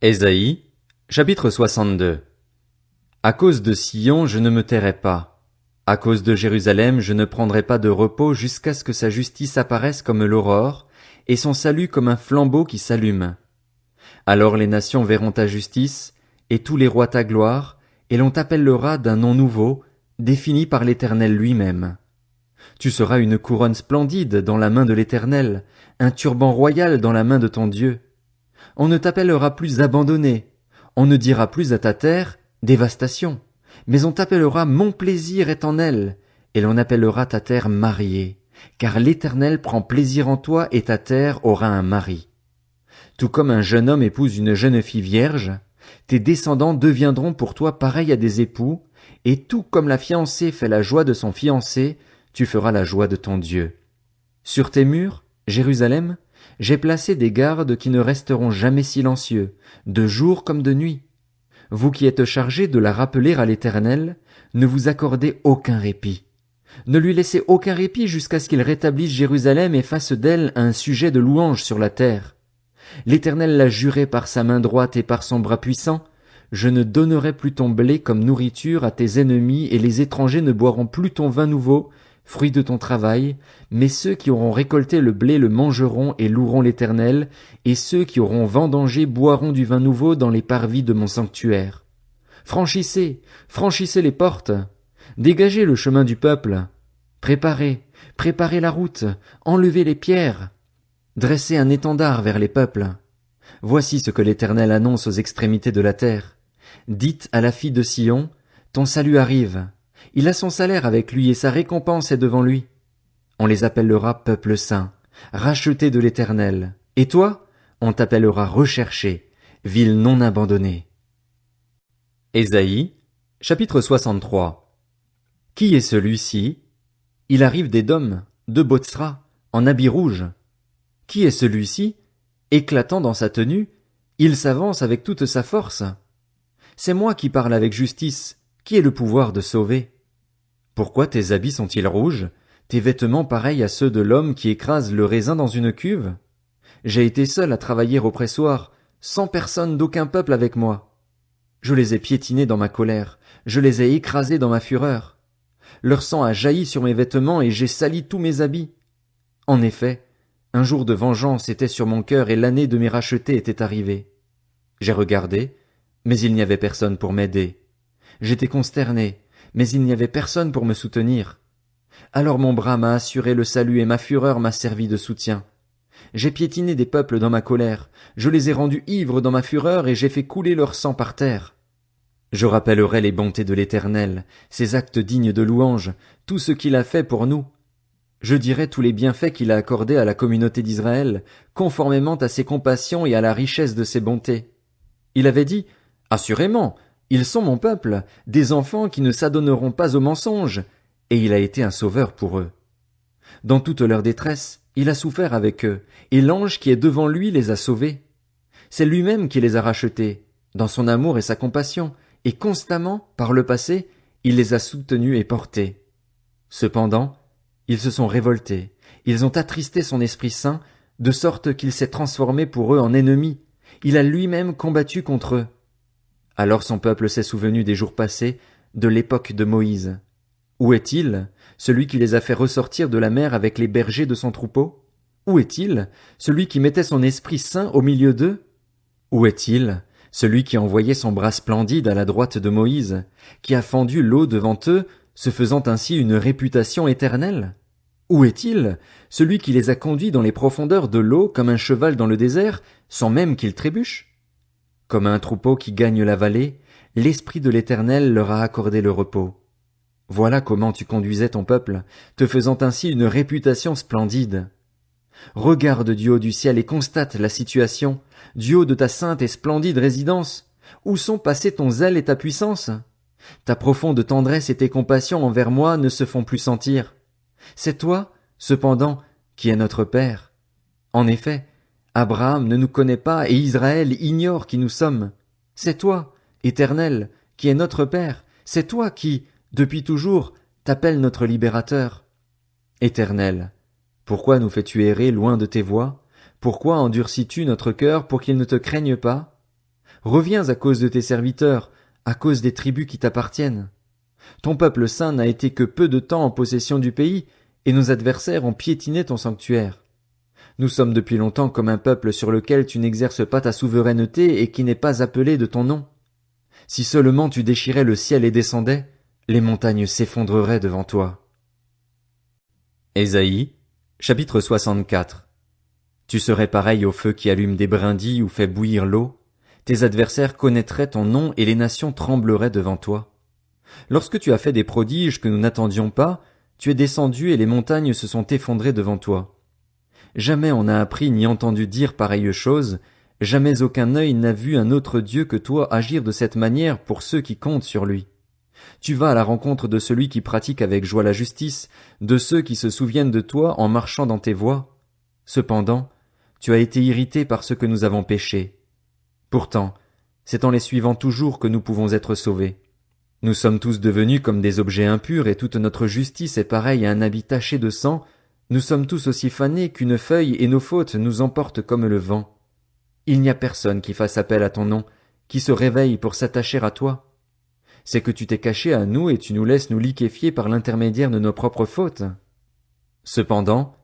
Ésaïe, chapitre 62. À cause de Sion, je ne me tairai pas. À cause de Jérusalem, je ne prendrai pas de repos jusqu'à ce que sa justice apparaisse comme l'aurore, et son salut comme un flambeau qui s'allume. Alors les nations verront ta justice, et tous les rois ta gloire, et l'on t'appellera d'un nom nouveau, défini par l'Éternel lui-même. Tu seras une couronne splendide dans la main de l'Éternel, un turban royal dans la main de ton Dieu. On ne t'appellera plus abandonné, on ne dira plus à ta terre dévastation, mais on t'appellera mon plaisir est en elle, et l'on appellera ta terre mariée, car l'Éternel prend plaisir en toi et ta terre aura un mari. Tout comme un jeune homme épouse une jeune fille vierge, tes descendants deviendront pour toi pareils à des époux, et tout comme la fiancée fait la joie de son fiancé, tu feras la joie de ton Dieu. Sur tes murs, Jérusalem, j'ai placé des gardes qui ne resteront jamais silencieux, de jour comme de nuit. Vous qui êtes chargés de la rappeler à l'Éternel, ne vous accordez aucun répit. Ne lui laissez aucun répit jusqu'à ce qu'il rétablisse Jérusalem et fasse d'elle un sujet de louange sur la terre. L'Éternel l'a juré par sa main droite et par son bras puissant. Je ne donnerai plus ton blé comme nourriture à tes ennemis et les étrangers ne boiront plus ton vin nouveau, fruit de ton travail, mais ceux qui auront récolté le blé le mangeront et loueront l'Éternel, et ceux qui auront vendangé boiront du vin nouveau dans les parvis de mon sanctuaire. Franchissez, franchissez les portes, dégagez le chemin du peuple, préparez, préparez la route, enlevez les pierres, dressez un étendard vers les peuples. Voici ce que l'Éternel annonce aux extrémités de la terre. Dites à la fille de Sion, ton salut arrive. Il a son salaire avec lui et sa récompense est devant lui. On les appellera peuple saint, racheté de l'Éternel. Et toi, on t'appellera recherché, ville non abandonnée. Ésaïe, chapitre 63. Qui est celui-ci? Il arrive d'Édom, de Botsra, en habit rouge. Qui est celui-ci? Éclatant dans sa tenue, il s'avance avec toute sa force. C'est moi qui parle avec justice, qui ai le pouvoir de sauver. Pourquoi tes habits sont-ils rouges, tes vêtements pareils à ceux de l'homme qui écrase le raisin dans une cuve? J'ai été seul à travailler au pressoir, sans personne d'aucun peuple avec moi. Je les ai piétinés dans ma colère, je les ai écrasés dans ma fureur. Leur sang a jailli sur mes vêtements et j'ai sali tous mes habits. En effet, un jour de vengeance était sur mon cœur et l'année de mes rachetés était arrivée. J'ai regardé, mais il n'y avait personne pour m'aider. J'étais consterné, mais il n'y avait personne pour me soutenir. Alors mon bras m'a assuré le salut et ma fureur m'a servi de soutien. J'ai piétiné des peuples dans ma colère, je les ai rendus ivres dans ma fureur et j'ai fait couler leur sang par terre. Je rappellerai les bontés de l'Éternel, ses actes dignes de louange, tout ce qu'il a fait pour nous. Je dirai tous les bienfaits qu'il a accordés à la communauté d'Israël, conformément à ses compassions et à la richesse de ses bontés. Il avait dit, assurément, ils sont mon peuple, des enfants qui ne s'adonneront pas au mensonge, et il a été un sauveur pour eux. Dans toute leur détresse, il a souffert avec eux, et l'ange qui est devant lui les a sauvés. C'est lui-même qui les a rachetés, dans son amour et sa compassion, et constamment, par le passé, il les a soutenus et portés. Cependant, ils se sont révoltés, ils ont attristé son Esprit Saint, de sorte qu'il s'est transformé pour eux en ennemi, il a lui-même combattu contre eux. Alors son peuple s'est souvenu des jours passés, de l'époque de Moïse. Où est-il, celui qui les a fait ressortir de la mer avec les bergers de son troupeau? Où est-il, celui qui mettait son Esprit Saint au milieu d'eux? Où est-il, celui qui envoyait son bras splendide à la droite de Moïse, qui a fendu l'eau devant eux, se faisant ainsi une réputation éternelle? Où est-il, celui qui les a conduits dans les profondeurs de l'eau comme un cheval dans le désert, sans même qu'il trébuche? Comme un troupeau qui gagne la vallée, l'Esprit de l'Éternel leur a accordé le repos. Voilà comment tu conduisais ton peuple, te faisant ainsi une réputation splendide. Regarde du haut du ciel et constate la situation, du haut de ta sainte et splendide résidence. Où sont passés ton zèle et ta puissance? Ta profonde tendresse et tes compassions envers moi ne se font plus sentir. C'est toi, cependant, qui es notre Père. En effet, Abraham ne nous connaît pas et Israël ignore qui nous sommes. C'est toi, Éternel, qui es notre Père. C'est toi qui, depuis toujours, t'appelles notre libérateur. Éternel, pourquoi nous fais-tu errer loin de tes voies? Pourquoi endurcis-tu notre cœur pour qu'il ne te craigne pas? Reviens à cause de tes serviteurs, à cause des tribus qui t'appartiennent. Ton peuple saint n'a été que peu de temps en possession du pays, et nos adversaires ont piétiné ton sanctuaire. Nous sommes depuis longtemps comme un peuple sur lequel tu n'exerces pas ta souveraineté et qui n'est pas appelé de ton nom. Si seulement tu déchirais le ciel et descendais, les montagnes s'effondreraient devant toi. Ésaïe, chapitre 64. Tu serais pareil au feu qui allume des brindilles ou fait bouillir l'eau. Tes adversaires connaîtraient ton nom et les nations trembleraient devant toi. Lorsque tu as fait des prodiges que nous n'attendions pas, tu es descendu et les montagnes se sont effondrées devant toi. Jamais on n'a appris ni entendu dire pareille chose, jamais aucun œil n'a vu un autre Dieu que toi agir de cette manière pour ceux qui comptent sur lui. Tu vas à la rencontre de celui qui pratique avec joie la justice, de ceux qui se souviennent de toi en marchant dans tes voies. Cependant, tu as été irrité par ce que nous avons péché. Pourtant, c'est en les suivant toujours que nous pouvons être sauvés. Nous sommes tous devenus comme des objets impurs et toute notre justice est pareille à un habit taché de sang. Nous sommes tous aussi fanés qu'une feuille et nos fautes nous emportent comme le vent. Il n'y a personne qui fasse appel à ton nom, qui se réveille pour s'attacher à toi. C'est que tu t'es caché à nous et tu nous laisses nous liquéfier par l'intermédiaire de nos propres fautes. Cependant,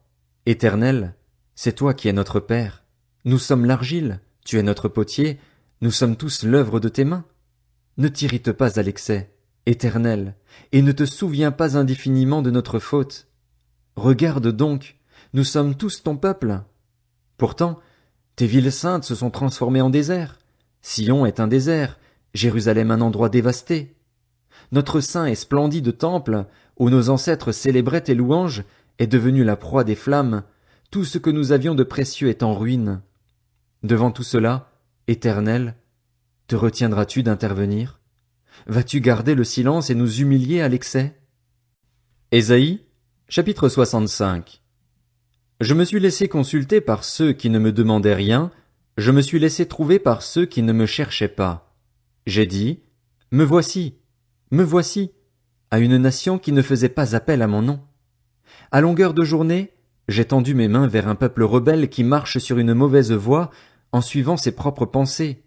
Éternel, c'est toi qui es notre Père. Nous sommes l'argile, tu es notre potier, nous sommes tous l'œuvre de tes mains. Ne t'irrite pas à l'excès, Éternel, et ne te souviens pas indéfiniment de notre faute. Regarde donc, nous sommes tous ton peuple. Pourtant, tes villes saintes se sont transformées en désert. Sion est un désert, Jérusalem un endroit dévasté. Notre saint et splendide temple, où nos ancêtres célébraient tes louanges, est devenu la proie des flammes. Tout ce que nous avions de précieux est en ruine. Devant tout cela, Éternel, te retiendras-tu d'intervenir? Vas-tu garder le silence et nous humilier à l'excès? Ésaïe, chapitre 65. Je me suis laissé consulter par ceux qui ne me demandaient rien, je me suis laissé trouver par ceux qui ne me cherchaient pas. J'ai dit, me voici, à une nation qui ne faisait pas appel à mon nom. À longueur de journée, j'ai tendu mes mains vers un peuple rebelle qui marche sur une mauvaise voie en suivant ses propres pensées.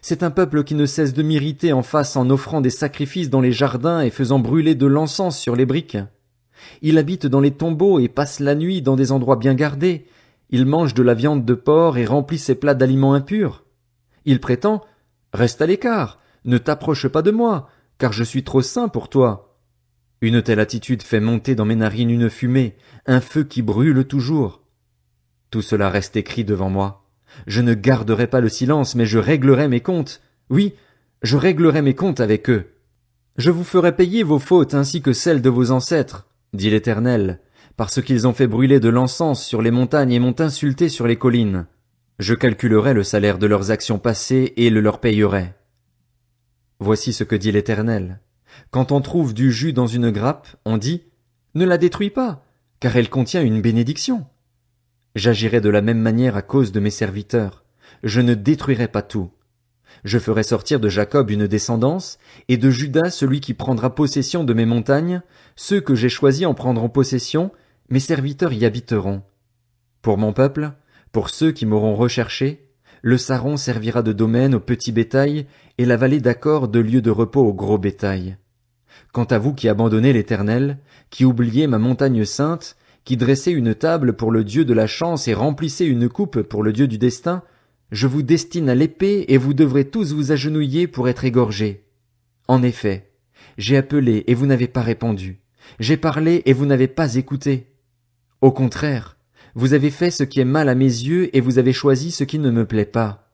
C'est un peuple qui ne cesse de m'irriter en face en offrant des sacrifices dans les jardins et faisant brûler de l'encens sur les briques. Il habite dans les tombeaux et passe la nuit dans des endroits bien gardés. Il mange de la viande de porc et remplit ses plats d'aliments impurs. Il prétend, reste à l'écart, ne t'approche pas de moi, car je suis trop saint pour toi. Une telle attitude fait monter dans mes narines une fumée, un feu qui brûle toujours. Tout cela reste écrit devant moi. Je ne garderai pas le silence, mais je réglerai mes comptes. Oui, je réglerai mes comptes avec eux. Je vous ferai payer vos fautes ainsi que celles de vos ancêtres, dit l'Éternel, parce qu'ils ont fait brûler de l'encens sur les montagnes et m'ont insulté sur les collines. Je calculerai le salaire de leurs actions passées et le leur payerai. Voici ce que dit l'Éternel. Quand on trouve du jus dans une grappe, on dit, ne la détruis pas, car elle contient une bénédiction. J'agirai de la même manière à cause de mes serviteurs. Je ne détruirai pas tout. Je ferai sortir de Jacob une descendance, et de Juda celui qui prendra possession de mes montagnes. Ceux que j'ai choisis en prendront possession, mes serviteurs y habiteront. Pour mon peuple, pour ceux qui m'auront recherché, le Saron servira de domaine au petit bétail, et la vallée d'Accor de lieu de repos au gros bétail. Quant à vous qui abandonnez l'Éternel, qui oubliez ma montagne sainte, qui dressez une table pour le Dieu de la chance et remplissez une coupe pour le Dieu du destin, je vous destine à l'épée et vous devrez tous vous agenouiller pour être égorgés. En effet, j'ai appelé et vous n'avez pas répondu. J'ai parlé et vous n'avez pas écouté. Au contraire, vous avez fait ce qui est mal à mes yeux et vous avez choisi ce qui ne me plaît pas.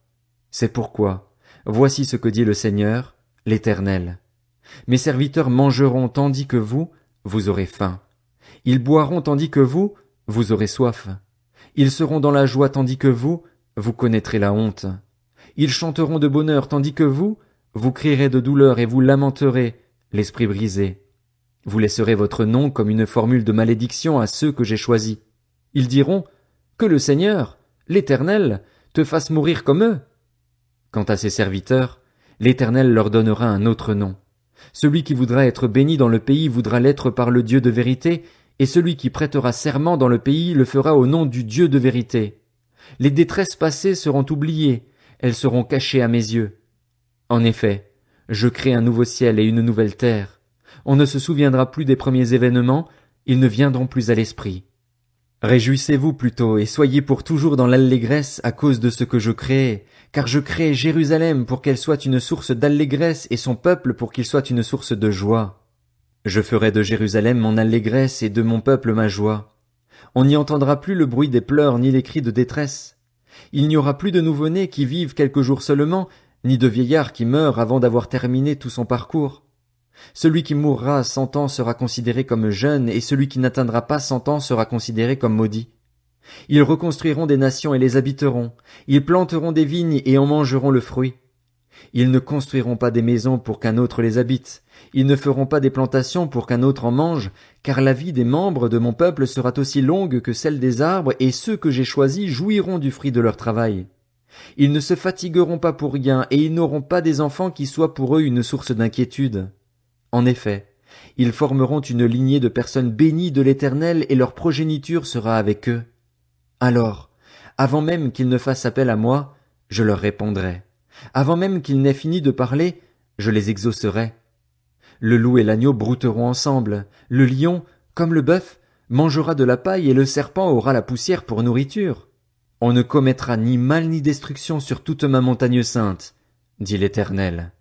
C'est pourquoi, voici ce que dit le Seigneur, l'Éternel. Mes serviteurs mangeront tandis que vous aurez faim. Ils boiront tandis que vous aurez soif. Ils seront dans la joie tandis que vous connaîtrez la honte. Ils chanteront de bonheur tandis que vous crierez de douleur et vous lamenterez, l'esprit brisé. Vous laisserez votre nom comme une formule de malédiction à ceux que j'ai choisis. Ils diront, que le Seigneur, l'Éternel, te fasse mourir comme eux. Quant à ses serviteurs, l'Éternel leur donnera un autre nom. Celui qui voudra être béni dans le pays voudra l'être par le Dieu de vérité, et celui qui prêtera serment dans le pays le fera au nom du Dieu de vérité. Les détresses passées seront oubliées, elles seront cachées à mes yeux. En effet, je crée un nouveau ciel et une nouvelle terre. On ne se souviendra plus des premiers événements, ils ne viendront plus à l'esprit. Réjouissez-vous plutôt et soyez pour toujours dans l'allégresse à cause de ce que je crée, car je crée Jérusalem pour qu'elle soit une source d'allégresse et son peuple pour qu'il soit une source de joie. Je ferai de Jérusalem mon allégresse et de mon peuple ma joie. On n'y entendra plus le bruit des pleurs ni les cris de détresse. Il n'y aura plus de nouveau-nés qui vivent quelques jours seulement, ni de vieillard qui meurt avant d'avoir terminé tout son parcours. Celui qui mourra à 100 ans sera considéré comme jeune, et celui qui n'atteindra pas 100 ans sera considéré comme maudit. Ils reconstruiront des nations et les habiteront. Ils planteront des vignes et en mangeront le fruit. Ils ne construiront pas des maisons pour qu'un autre les habite. Ils ne feront pas des plantations pour qu'un autre en mange, car la vie des membres de mon peuple sera aussi longue que celle des arbres, et ceux que j'ai choisis jouiront du fruit de leur travail. Ils ne se fatigueront pas pour rien, et ils n'auront pas des enfants qui soient pour eux une source d'inquiétude. En effet, ils formeront une lignée de personnes bénies de l'Éternel, et leur progéniture sera avec eux. Alors, avant même qu'ils ne fassent appel à moi, je leur répondrai. Avant même qu'ils n'aient fini de parler, je les exaucerai. Le loup et l'agneau brouteront ensemble, le lion, comme le bœuf, mangera de la paille et le serpent aura la poussière pour nourriture. On ne commettra ni mal ni destruction sur toute ma montagne sainte, dit l'Éternel.